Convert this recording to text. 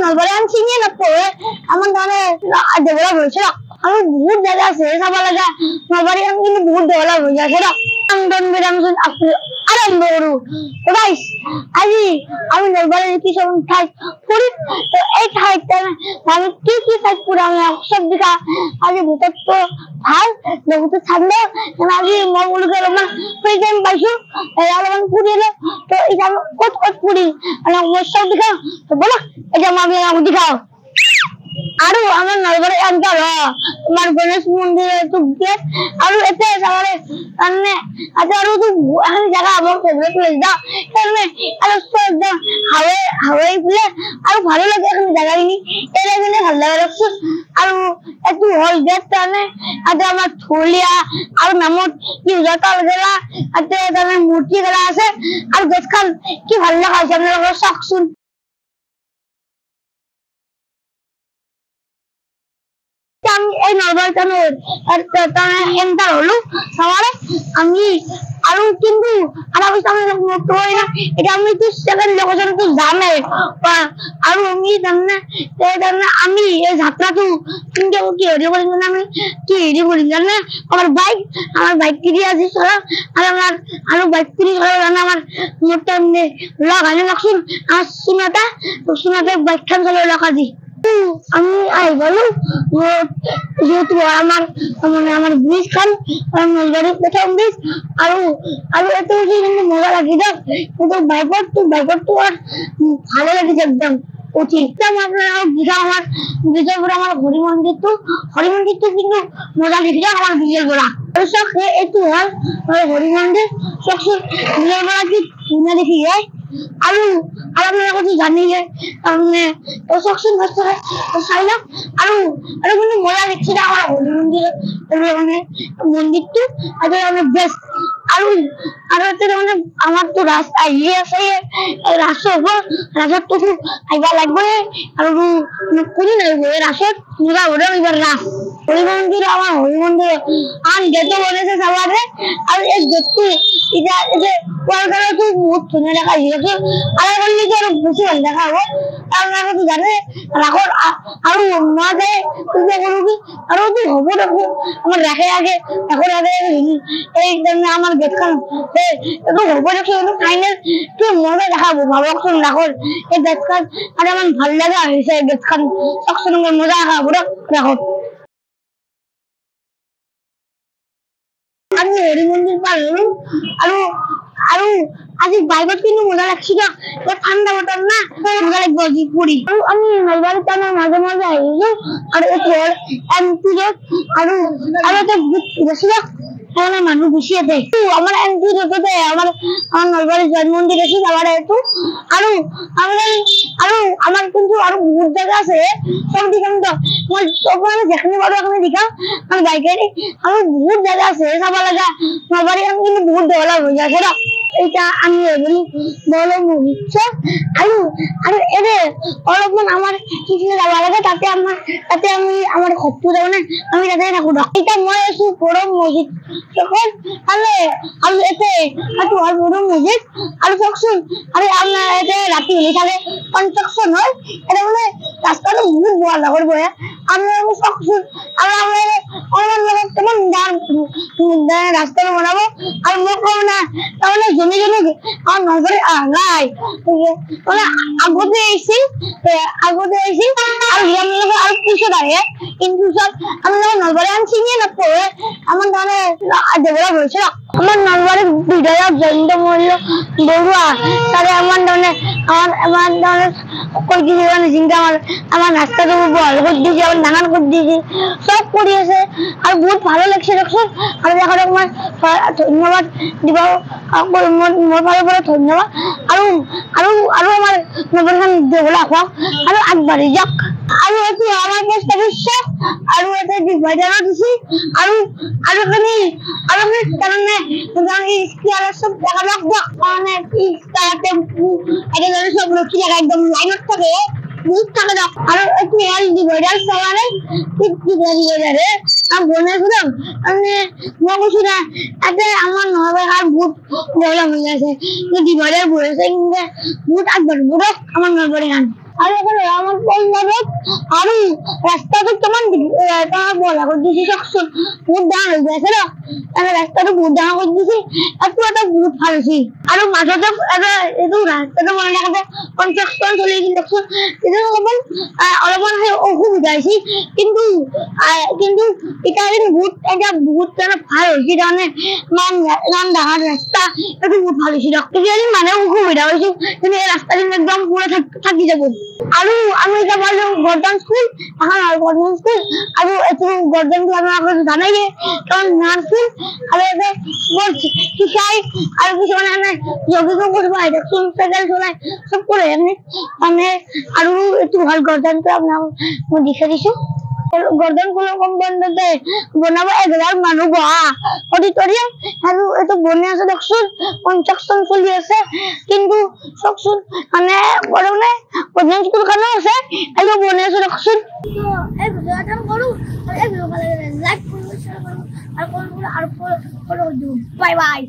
নলবাৰী চিনিয়ে নাপাওঁ আমাৰ মানে ডেভেলপ হৈছে আৰু বহুত জায়গা আছে চাব লগা নলবাৰী কিন্তু বহুত ডেভেলপ হৈ আছে আৰম্ভ কৰো গাইস আজি আমি নলবাৰীৰ কিছুমান ঠাইত ফুৰিম এই ঠাইত আমি কি ঠাইত ফুৰাম সব দিশা আজি বতৰটো ভাল লগতে ঠাণ্ডা আজি মই বোলো অলপমান ফ্ৰী টাইম পাইছো অলপমান ফুৰিলো তো এতিয়া আমি ক'ত ফুৰিম মই সব দিশা ব'লা এতিয়া মই আপোনাক দেখাও আৰু আমাৰ নলবাৰী অঞ্চল আমাৰ গণেশ মন্দিৰটো গেট আৰু এতিয়া চাবলে মানে আজি আৰু এখন জায়গা আমার ফেভারিট প্লেস দা এখানে আর একদম হাওয়াই প্লে আর ভালো লাগে এখানে জায়গাগুলি এর এখানে ভালো লাগে রাখছো আর একটু হল গেট টানে আজ আমার থলিয়া আর নামত কি জটাল গেলা আজ এখানে মূর্তি গেলা আছে আর গেটখান কি ভালো লাগা আছে আপনারা চাকছুন আমি এই নলবাৰী টাউনৰ এন্টাৰ হলো সবাৰে আমি আৰু কিন্তু আর আমি সামনে তো এটা আমি তো সেকেন্ড লোকেশন তো জানে আর আমি জানে আমি এই যাত্রাটো কিন্তু কি হরি করি না আমি কি হরি করি জানে আমার বাইক কিনে আছে চলা আর বাইক কিনে চলা জানা আমার মোটা লাগানো লাগছিল আর সুনাটা বাইক খান চলে লাগা দি আমি আই বলো যেহেতু আমার মানে আমার ব্রিজ খান নলবাড়ির প্রথম ব্রিজ আর এত কিন্তু মজা লাগে দেখ কিন্তু বাইকট তো আর ভালো লাগছে একদম অতিরিক্তম আপনারা দীঘা আমার ব্রিজের পরে আমার হরি মন্দির তো কিন্তু মজা লাগে আমার ব্রিজের পরা একটু হয় হরি মন্দির সবসময় ব্রিজের পরা কি শুনে দেখি যায় আৰু আপনাৰা কথা জানি যে সবসময় বছৰে চাইলাম আৰু কিন্তু মজা দেখছি আমাৰ হৰি মন্দিৰেৰ মন্দিৰটো আৰ বেস্ট আৰু মানে আমাৰ তো ৰাস্তা ইয়ে আছে ৰাস্তা ৰাস্তাটো আইবা লাগবে আৰু কোন নাই রাস্তা মজা ওরা এবার হরি মন্দির আমার হরি মন্দির আর গেটো বলেছে সবারে আর এই গেটটি এটা যে কলকাতা তো বহুত শুনে দেখা গিয়েছে আর বললি যে আরো বেশি ভালো দেখা হবে আপনারা তো জানে রাখো আরো মাঝে তুমি বলো কি আরো তো হবো রাখো আমার রাখে আগে এখন আগে এই আমার গেট খান একটু হবো রাখো ফাইনাল তো মজা দেখাবো ভালো রাখো এই গেট খান আর আমার ভালো লাগা হয়েছে গেট খান সবসময় মজা দেখাবো রাখো আমি হরি মন্দির পার হলাম আৰু আজি বাইকত কিন্তু মজা লাগছিল ঠান্ডা বতৰ না মজা লাগবে আজি পুৰি আমি নলবাৰী টাউনৰ মাঝে আহিলো আৰু এইটো এমপি ৰোড আৰু এটা বহুত বেছি এখানে মানুষ বেশি আছে আমাৰ এমপি ৰোডতে আমাৰ নলবাৰী জয় মন্দিৰ আছে আবাৰ এইটো আৰু আমার কিন্তু আরো বহুত জায়গা আছে সব দিকে মই সব মানে যেখানে পারো ওখানে দেখাও আমার বাইকের আমার বহুত জায়গা আছে চাব লাগা নলবাৰী কিন্তু বহুত ডেভেলপ হয়ে যাচ্ছে না এটা আমি বলো বুঝছো আর এরে অলপমান আমার কিছু যাব লাগে তাতে আমি আমার খপ্তু যাব না আমি তাতে থাকো এটা মই আছো বড় মসজিদ তখন আমি এতে একটু আর বড় মসজিদ আর তখন আরে আমরা এতে রাতে হলে থাকে কনস্ট্রাকশন হয় এটা মানে রাস্তাটা বহুত বড় লাগর বয়া আমরা তখন আমরা অনলাইন কেমন রাস্তা বানাবো আর মোক না তাহলে জমি আমার নজরে আগাই মানে আগতে আইছি আর আর কিছু দাঁড়িয়ে কিন্তু সব আমি যখন নলবাৰী চিনিয়ে নাপাওঁ আমাৰ মানে ডেভেলপ হয়েছে আমাৰ নলবাৰী বিধায়ক জয়ন্ত মল্ল বড়ুয়া তাহলে আমার কৈ দিছে মানে চিন্তা আমার রাস্তাটো বহল করে দিয়েছে আমার নানান করে দিয়েছে সব করে আছে আর বহুত ভালো লাগছে দেখছো আর দেখার মই ধন্যবাদ দিব মোৰ ফালৰ পৰা ধন্যবাদ আৰু আমাৰ নলবাৰীখন ডেভেলপ হওক আৰু আগবাঢ়ি যাওক আৰু এইটো আমাৰ পোষ্ট অফিচ আৰু এটা ডিভাইডাৰো দিছে আৰু তাৰমানে সব দেখা লওক মানে টেম্পু এটা সব রক্ষী জায়গা একদম লাইনত থাকে বহুত থাকে না আর একটু হেল ডিভাইডার সবারে ডিভাইডারে আমি বনে শুধু মানে মই কৈছো না এতে আমার নলবাৰী আৰ বহুত ডেভেলপ হয়ে গেছে ডিভাইডাৰ বলেছে কিন্তু বহুত আগবাঢ়িব আমাৰ নলবাৰী খান আৰ এখানে আমাৰ লগত আৰু ৰাস্তাটো কিমান বলা কৰি দিছে চাওকচোন বহুত ডাঙৰ হৈ গৈছে ন ৰাস্তাটো বহুত ডাঙৰ কৰি দিছে এইটো এটা বহুত ভাল হৈছে আৰু মাজতে এইটো ৰাস্তাটো বনাই থাকোঁতে কনষ্ট্ৰাকশ্যন চলি আছিল দেখোন তেতিয়া অলপমান অসুবিধা হৈছে কিন্তু এতিয়া বহুত ভাল হৈছে তাৰমানে ইমান ডাঙৰ ৰাস্তা এইটো বহুত ভাল হৈছে দিয়ক তেতিয়া মানে অসুবিধা হৈছে কিন্তু এই ৰাস্তাটো একদম পুৰা থাকি যাব আৰু আমি এতিয়া পালো গৰ্ডন স্কুল এখন গৰ্ডন স্কুল আৰু এইটো গৰ্ডনটো আপোনালোকে জানাই কাৰণ নাম স্কুল আৰু এটা স্পৰ্টছ শিকাই আৰু কিছুমানে এনে জগিং কৰিব আহে দেখোন চাইকেল চলাই চব কৰে এনে মানে আৰু এইটো ভাল গৰ্ডনটো আপোনালোকক মই দেখাই দিছো গৰ্ডন স্কুলৰ কম্পাউণ্ডতে বনাব 1000 মানুহ বহা অডিটৰিয়াম আৰু এইটো বনাই আছে দেখোন কনষ্ট্ৰাকশ্যন চলি আছে কিন্তু চাওকচোন মানে বৰনে গৰ্ডন স্কুল খনো আছে আৰু বনাই আছে দেখোন এই ভিডিঅ'টা কৰো আৰু এই ভিডিঅ' ভাল লাগিলে লাইক কৰিব শ্বেয়াৰ কৰিব আৰু ফলো দিও বাই বাই